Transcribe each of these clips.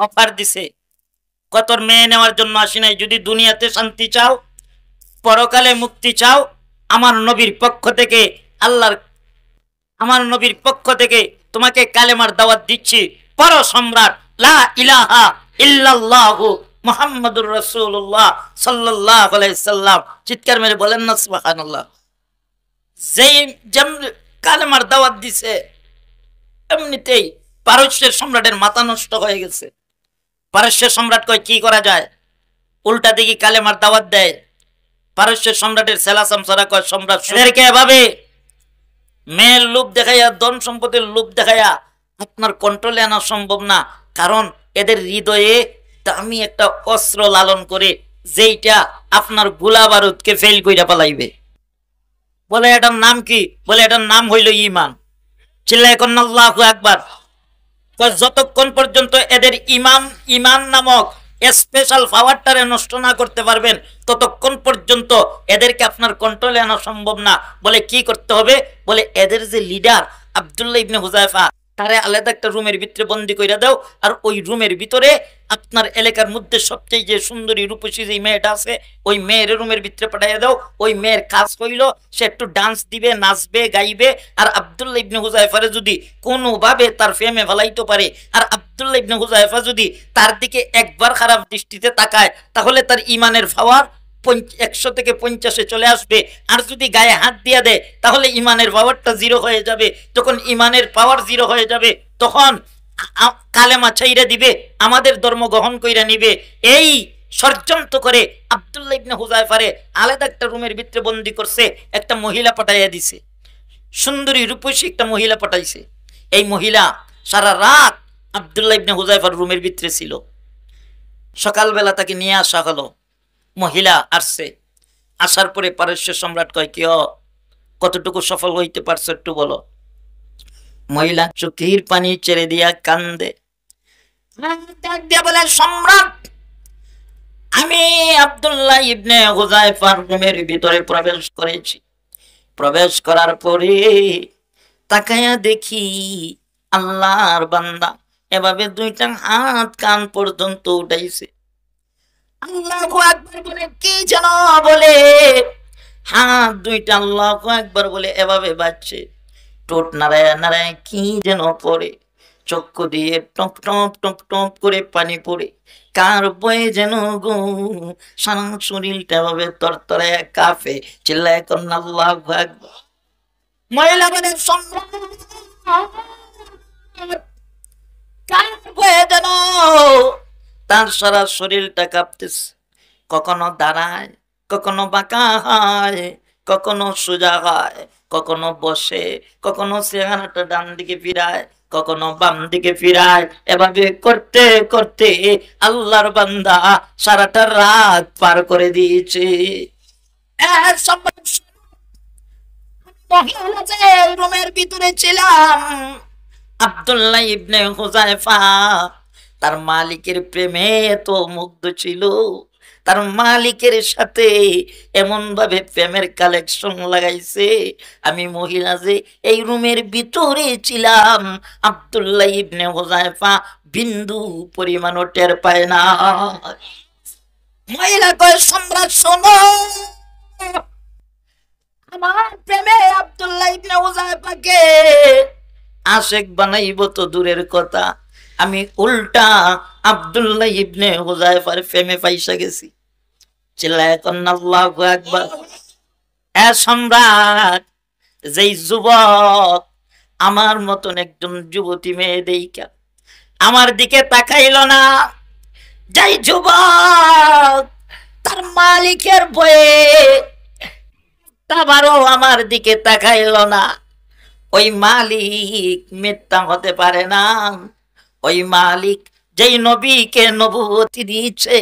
Offer দিছে, কত মেয়ে নেওয়ার জন্য আসি নাই, যদি দুনিয়াতে শান্তি চাও, পরকালে মুক্তি চাও, আমার নবীর পক্ষ থেকে আমার নবীর পক্ষ থেকে তোমাকে কালেমার দাওয়াত দিচ্ছি, পর সম্রাট লা ইলাহা ইল্লাল্লাহু মুহাম্মাদুর রাসূলুল্লাহ সাল্লাল্লাহু আলাইহি সাল্লাম। চিৎকার মেরে বলেন না সুবহানাল্লাহ। যেই কালেমার দাওয়াত দিছে, এমনিতেই পারস্যের সম্রাটের মাথা নষ্ট হয়ে গেছে। পারস্যের সম্রাট কয় কি করা যায়, উল্টা দিকে কালেমার দাওয়াত দেয়। পারস্যের সম্রাটের সেলা সামসারা কয় সম্রাট এদেরকে এভাবে মেয়ের লোভ দেখাইয়া, ধন সম্পদের লোভ দেখাইয়া আপনার কন্ট্রোলে আনা সম্ভব না, কারণ এদের হৃদয়ে দামি একটা অস্ত্র লালন করে, যেইটা আপনার গোলা বারুদকে ফেল কইরা পালাইবে। বলে এটার নাম কি? বলে এটার নাম হইল ঈমান। চিল্লায় কোন আল্লাহু আকবার। যতক্ষণ পর্যন্ত এদের ঈমান নামক স্পেশাল পাওয়ারটারে নষ্ট না করতে পারবেন, ততক্ষণ পর্যন্ত এদেরকে আপনার কন্ট্রোলে আনা সম্ভব না। বলে কি করতে হবে? বলে এদের যে লিডার আব্দুল্লাহ ইবনে হুযায়ফা, তারে আলাদা একটা রুমের ভিতরে বন্দি কইরা দাও, আর ওই রুমের ভিতরে আপনার এলাকার মধ্যে সবচেয়ে যে সুন্দরী রূপসী যে মেয়েটা আছে, ওই মেয়ের রুমের ভিতরে পাঠাইয়া দাও। ওই মেয়ের কাজ হইল সে একটু ডান্স দিবে, নাচবে, গাইবে, আর আব্দুল্লাহ ইবনে হুযায়ফারে যদি কোনোভাবে তার ফেমে ফেলাইতে পারে, আর আব্দুল্লাহ ইবনে হুযায়ফা যদি তার দিকে একবার খারাপ দৃষ্টিতে তাকায়, তাহলে তার ঈমানের পাওয়ার 100 থেকে 50-এ চলে আসবে। আর যদি গায়ে হাত দিয়ে দেয়, তাহলে ঈমানের পাওয়ারটা 0 হয়ে যাবে। যখন ঈমানের পাওয়ার 0 হয়ে যাবে, তখন কালেমা ছাইরা দিবে, আমাদের ধর্ম গ্রহণ কইরা নিবে। এই ষড়যন্ত্র করে আব্দুল্লাহ ইবনে হুযায়ফারে আলাদা একটা রুমের ভিতরে বন্দি করছে, একটা মহিলা পাঠাইয়া দিছে, সুন্দরী রূপসী একটা মহিলা পাঠাইছে। এই মহিলা সারা রাত আব্দুল্লাহ ইবনে হুযায়ফার রুমের ভিতরে ছিল। সকালবেলা তাকে নিয়ে আসা হলো। মহিলা আসছে, আসার পরে পারস্য সম্রাট কয় কি কতটুকু সফল হইতে পারছো একটু বলো। মহিলা চোখের পানি ছেড়ে দিয়া কান্দে, বলে সম্রাট, আমি আব্দুল্লাহ ইবনে হুযায়ফার রুমের ভিতরে প্রবেশ করেছি। প্রবেশ করার পরে তাকায়া দেখি আল্লাহর বান্দা এভাবে দুইটা হাত কান পর্যন্ত উঠাইছে। আল্লাহু আকবার বলে কি যেন বলে, হাত দুইটা আল্লাহু আকবার বলে এভাবে বাজছে। ঠোঁট নাড়ায় নাড়ায় কি যেন পড়ে, চক্ষু দিয়ে টপ টপ টপ টপ করে পানি পড়ে, কার বয়ে যেন গো সারা শরীরটা ভাবে তরতরায় কাঁপে। চিল্লায় কন্যা আল্লাহু আকবার। মহিলা বলে কার বয়ে যেন তার সারা শরীরটা কাঁপতেছে। কখনো দাঁড়ায়, কখনো বাঁকা হয়, কখনো সোজা হয়, কখনো বসে, কখনো চেহারাটা ডান দিকে ফিরায়, কখনো বাম দিকে ফিরায়। এভাবে করতে করতে আল্লাহর বান্দা সারাটা রাত পার করে দিয়েছে। রুমের ভিতরে ছিলাম, আব্দুল্লাহ ইবনে হুযায়ফা তার মালিকের প্রেমে তো মুগ্ধ ছিল। তার মালিকের সাথে এমন ভাবে প্রেমের কালেকশন লাগাইছে। আমি মহিলা যে এই রুমের ভিতরে ছিলাম, আব্দুল্লাহ ইবনে হুযায়ফা বিন্দু পরিমাণও টের পায় না। মহিলা কয় সম্রাট শোনো, আমার প্রেমে আব্দুল্লাহ ইবনে হুযায়ফাকে আশেক বানাইব তো দূরের কথা, আমি উল্টা আব্দুল্লাহ ইবনে হুযায়ফার প্রেমে পাইসা গেছি। চিল্লায় কন্না আল্লাহু আকবার। সম্রাট, যেই যুবক আমার মতন একজন যুবতী মেয়ে দেইকা আমার দিকে তাকাইল না, যেই যুবক তার মালিকের বয়ে তাবারও আমার দিকে তাকাইল না, ওই মালিক মিথ্যা হতে পারে না। ওই মালিক যেই নবীকে নবুয়তি দিয়েছে,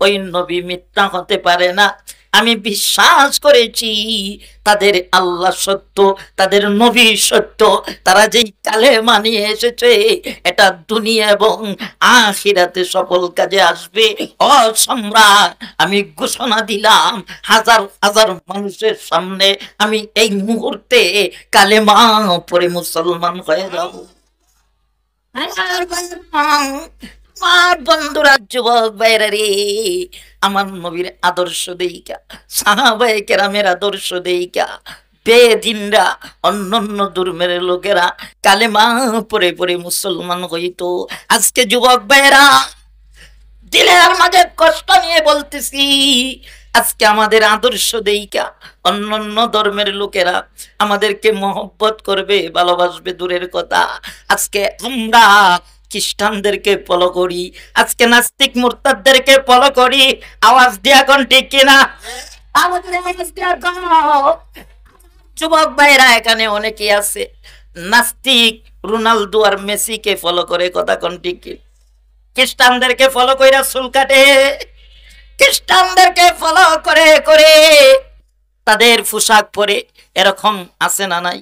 ওই নবী মিথ্যা হতে পারে না। আমি বিশ্বাস করেছি তাদের আল্লাহ সত্য, তাদের নবী সত্য। তারা যেই কালেমা নিয়ে এসেছে, এটা দুনিয়া এবং আখিরাতে সফল কাজে আসবে। ও সম্রাট, আমি ঘোষণা দিলাম হাজার হাজার মানুষের সামনে, আমি এই মুহূর্তে কালেমা পড়ে মুসলমান হয়ে যাব। আমার বন্ধুরা, যুবক ভাইরা রে, আমার নবীর আদর্শ দেইকা, সাহাবায়ে কেরামের আদর্শ দেইকা বেদিনরা, অন্যান্য ধর্মের লোকেরা কালেমা পড়ে পড়ে মুসলমান হইতো। আজকে যুবক ভাইরা দিলের মাঝে কষ্ট নিয়ে বলতেছি, আজকে আমাদের আদর্শ দেইকা অন্যান্য ধর্মের লোকেরা আমাদেরকে মহব্বত করবে, ভালোবাসবে দূরের কথা, আজকে আমরা খ্রিস্টানদেরকে ফলো করি, আজকে নাস্তিক মুরতাদদেরকে ফলো করি। আওয়াজ দিয়া কোন ঠিক কিনা? আমাদের আওয়াজ দিয়া কোন? যুবক ভাইরা এখানে অনেকেই আছে নাস্তিক, রোনালদো আর মেসিকে ফলো করে, কথা কোন ঠিক কি? খ্রিস্টানদেরকে ফলো কইরা চুল কাটে, খ্রিস্টানদেরকে ফলো করে করে তাদের পোশাক পরে, এরকম আছে না নাই?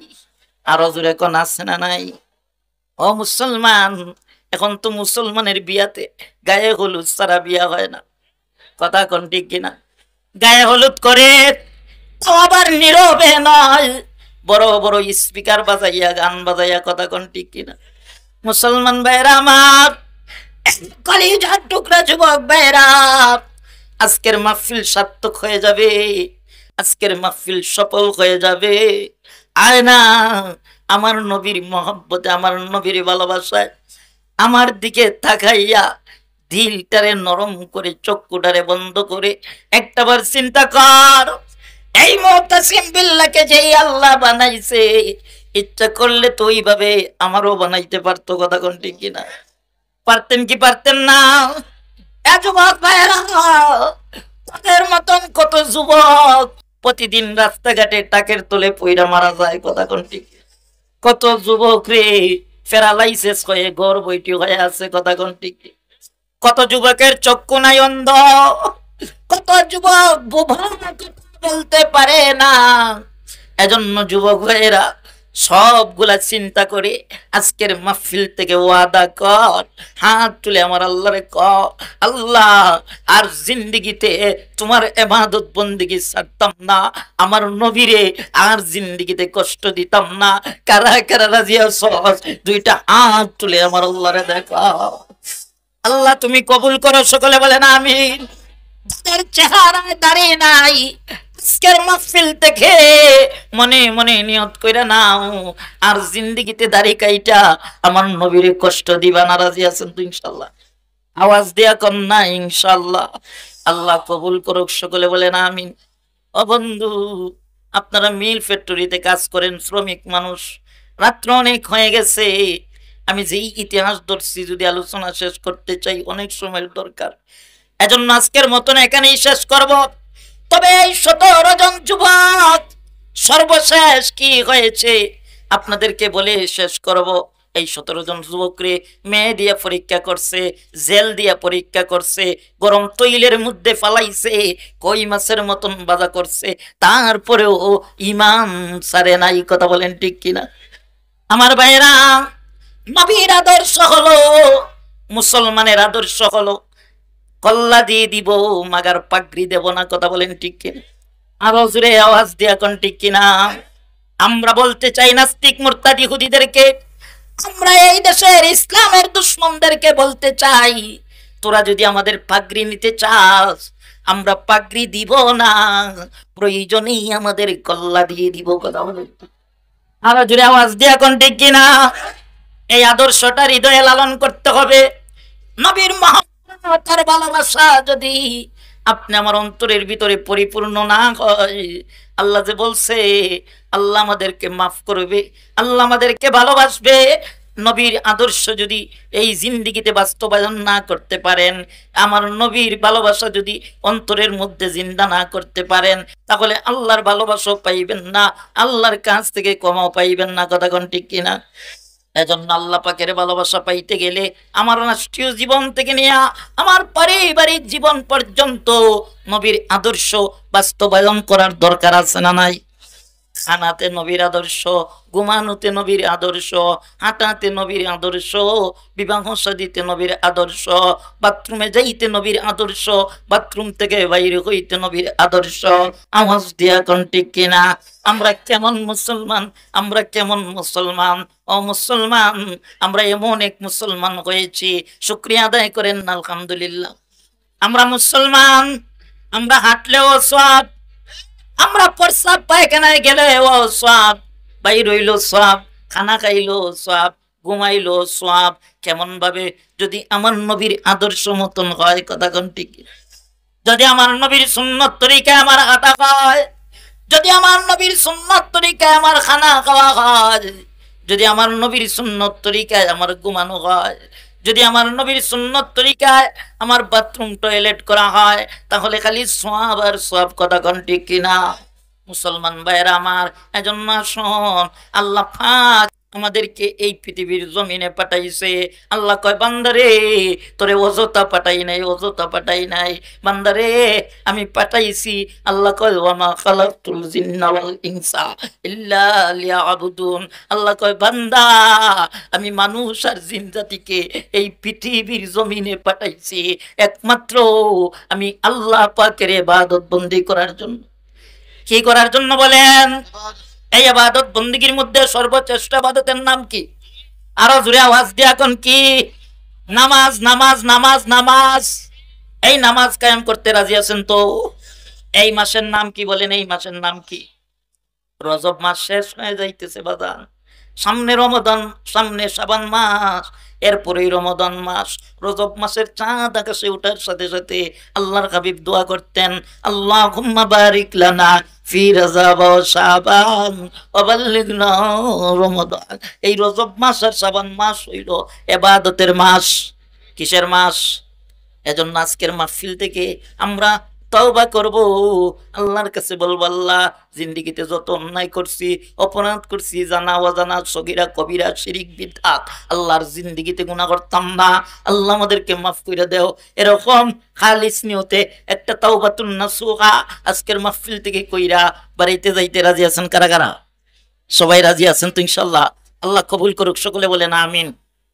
আরো জোরে কোন আছে না নাই? ও মুসলমান, এখন তো মুসলমানের বিয়াতে গায়ে হলুদ ছাড়া বিয়া হয় না, কথা কোন ঠিক কিনা? গায়ে হলুদ করে, তো আবার নীরবে নয়, বড় বড় স্পিকার বাজাইয়া গান বাজাইয়া, কথা কোন ঠিক কিনা? মুসলমান ভাইরা আমার, কলিজার টুকরা যুবক ভাইরা, আজকের মাহফিল সার্থক হয়ে যাবে, আজকের মাহফিল সফল হয়ে যাবে। আয় না আমার নবীর মহব্বতে, আমার নবীর ভালোবাসায় আমার দিকে তাকাইয়া দিলটারে নরম করে, চক্ষুটারে বন্ধ করে একটাবার চিন্তা কর, এই মুতাসিম বিল্লাহকে যেই আল্লাহ বানাইছে, ইচ্ছা করলে তো ওইভাবে আমারও বানাইতে পারতো, কথা কোন ঠিক কিনা? পারতেন কি পারতেন না? যুবক ভাইয়েরা, তাদের মতন কত যুবক প্রতিদিন রাস্তাঘাটে টাকের তলে পইরা মারা যায়, কথা কোন ঠিক? কত যুবক রে প্যারালাইসিস হয়ে ঘর বইটি হয়ে আছে, কথা কোন ঠিক? কত যুবকের চক্ষু নাই, অন্ধ, কত যুবক বুভা বলতে পারে না। এজন্য যুবক ভাইয়েরা সবগুলা চিন্তা করে আজকের মাহফিল থেকে ওয়াদা কর, হাত তুলে আমার আল্লাহরে কর, আল্লাহ আর জিন্দেগিতে তোমার ইবাদত বন্দেগী ছাড়তাম না, আমার নবীরে আর জিন্দেগিতে কষ্ট দিতাম না। কারা কারা রাজি আছো? দুইটা হাত তুলে আমার আল্লাহরে দেখো। আল্লাহ তুমি কবুল করো, সকলে বলেন আমিন। যাদের চেহারায় দাঁড়িয়ে নাই, আজকের মাহফিল থেকে মনে মনে নিয়ত কইরা নাও, আর জিন্দেগিতে দাড়ি কাইটা আমার নবীরে কষ্ট দিবা না। রাজি আছেন তো ইনশাআল্লাহ? আওয়াজ দেয়া কর না ইনশাআল্লাহ। আল্লাহ কবুল করুক, সকলে বলেন আমিন। ও বন্ধু, আপনারা মিল ফ্যাক্টরিতে কাজ করেন, শ্রমিক মানুষ, রাত্র অনেক হয়ে গেছে। আমি যেই ইতিহাস ধরছি যদি আলোচনা শেষ করতে চাই অনেক সময়ের দরকার, এজন্য আজকের মতন এখানেই শেষ করব। তবে এই 17 জন যুবক সর্বশেষ কি হয়েছে আপনাদেরকে বলে শেষ করব। এই 17 জন যুবকরে মেয়ে দিয়া পরীক্ষা করছে, জেল দিয়া পরীক্ষা করছে, গরম তৈলের মধ্যে ফালাইছে, কই মাছের মতন বাজা করছে, তারপরেও ইমান ছাড়ে নাই, কথা বলেন ঠিক কিনা? আমার ভাইরা, নবীর আদর্শ হলো, মুসলমানের আদর্শ হলো কল্লা দিয়ে দিব, মাগার পাগড়ি দেব না, কথা বলেন ঠিক কিনা? আরো জোরে আওয়াজ দিয়া কোন ঠিক কিনা? আমরা বলতে চাই নাস্তিক মুরতাদ ইহুদিদেরকে, আমরা এই দেশের ইসলামের দুশমনদেরকে বলতে চাই, তোরা যদি আমাদের পাগড়ি নিতে চাস আমরা পাগড়ি দিব না, প্রয়োজনেই আমাদের কল্লা দিয়ে দিব, কথা বলেন। আরো জোরে আওয়াজ দিয়া কোন ঠিক কিনা? এই আদর্শটা হৃদয়ে লালন করতে হবে। নবীর তার ভালোবাসা যদি আপনি আমার অন্তরের ভিতরে পরিপূর্ণ না হয়, আল্লাহ যে বলছে আল্লাহ আমাদেরকে মাফ করবে, আল্লাহ আমাদেরকে ভালোবাসবে। নবীর আদর্শ যদি এই জিন্দেগিতে বাস্তবায়ন না করতে পারেন, আমার নবীর ভালোবাসা যদি অন্তরের মধ্যে জিন্দা না করতে পারেন, তাহলে আল্লাহর ভালোবাসাও পাইবেন না, আল্লাহর কাছ থেকে ক্ষমাও পাইবেন না, কথা কোন ঠিক কিনা? এজন্য আল্লাহ পাকের ভালোবাসা পাইতে গেলে আমার রাষ্ট্রীয় জীবন থেকে নিয়ে আমার পারিবারিক জীবন পর্যন্ত নবীর আদর্শ বাস্তবায়ন করার দরকার আছে না নাই? খানাতে নবীর আদর্শ, ঘুমানোতে নবীর আদর্শ, হাঁটাতে নবীর আদর্শ, বিবাহ শাদীতে নবীর আদর্শ, বাথরুমে যাইতে নবীর আদর্শ, বাথরুম থেকে বাইরে হইতে নবীর আদর্শ। আওয়াজ দিয়া কোন ঠিক কিনা? আমরা কেমন মুসলমান, আমরা কেমন মুসলমান? ও মুসলমান, আমরা এমন এক মুসলমান হয়েছি, শুকরিয়া আদায় করেন না আলহামদুলিল্লাহ। আমরা মুসলমান, আমরা হাঁটলেও সওয়াব, আমরা প্রস্রাব পায়খানায় গেলে ও সওয়াব, বাইর হইল সওয়াব, খানা খাইলো সওয়াব, ঘুমাইলো সওয়াব। কেমন ভাবে? যদি আমার নবীর আদর্শ মতন হয়, কথা কোন ঠিক? যদি আমার নবীর সুন্নত তরিকায় আমার হাঁটা হয়, যদি আমার নবীর সুন্নত তরিকায় আমার খানা খাওয়া হয়, যদি আমার নবীর সুন্নত তরিকায় আমার ঘুমানো হয়, যদি আমার নবীর সুন্নত তরিকায় আমার বাথরুম টয়লেট করা হয়, তাহলে খালি সওয়াব আর সওয়াব, কথা কোন ঠিক কিনা? মুসলমান ভাইয়েরা আমার, এজন্য শোন, আল্লাহ পাক আমাদেরকে এই পৃথিবীর জমিনে পাঠাইছে। আল্লাহ কয়, বান্দারে তোরে অযথা পাঠাই নাই, অযথা পাঠাই নাই বান্দারে, আমি পাঠাইছি। আল্লাহ কয়, ওয়ামা খালাকতুল জিন্না ওয়াল ইনসা ইল্লা লিয়াবুদুন। আল্লাহ কয়, বান্দা আমি মানুষ আর জিন জাতিকে এই পৃথিবীর জমিনে পাঠাইছি একমাত্র আমি আল্লাহ পাকের ইবাদত বন্দি করার জন্য। কি করার জন্য বলেন? এই ইবাদত বন্দিগির মধ্যে সর্বশ্রেষ্ঠ ইবাদতের নাম কি? আরো জোরে আওয়াজ দিয়ে এখন কি? নামাজ, নামাজ, নামাজ, নামাজ। এই নামাজ কায়েম করতে রাজি আছেন তো? এই মাসের নাম কি বলেন? এই মাসের নাম কি? রজব মাস শেষ হয়ে যাইতেছে বাদান, সামনে রমাদান, সামনে শাবান মাস, এরপরেই রমাদান মাস। রজব মাসের চাঁদ আকাশে ওঠার সাথে সাথে আল্লাহর হাবিব দোয়া করতেন, আল্লাহুম্মা বারিক লানা ফি রজব ওয়া শাবান ওয়া বাল্লিগনা রমাদান। এই রজব মাস আর শাবান মাস হইল ইবাদতের মাস। কিসের মাস? এজন্য আজকের মাহফিল থেকে আমরা তওবা করব, আল্লাহর কাছে বলবো, আল্লাহ জিন্দেগিতে যত অন্যায় করছি, অপরাধ করছি, জানা অজানা, সগীরা কবিরা, শিরিক বিদআত, আল্লাহর জিন্দেগিতে গুনাহ করতাম না, আল্লাহ আমাদেরকে মাফ করে দাও। এরকম খালিস নিয়তে একটা তাওবাতুন নাসুহা আজকের মাহফিল থেকে কইরা বাড়িতে যাইতে রাজি আছেন কারা কারা? সবাই রাজি আছেন তো ইনশাআল্লাহ? আল্লাহ কবুল করুক, সকলে বলেন আমিন।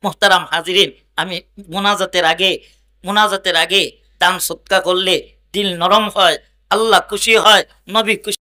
মুহতারাম হাজিরিন, আমি মোনাজাতের আগে দান সদকা করলে দিল নরম হয়, আল্লাহ খুশি হয়, নবী খুশি।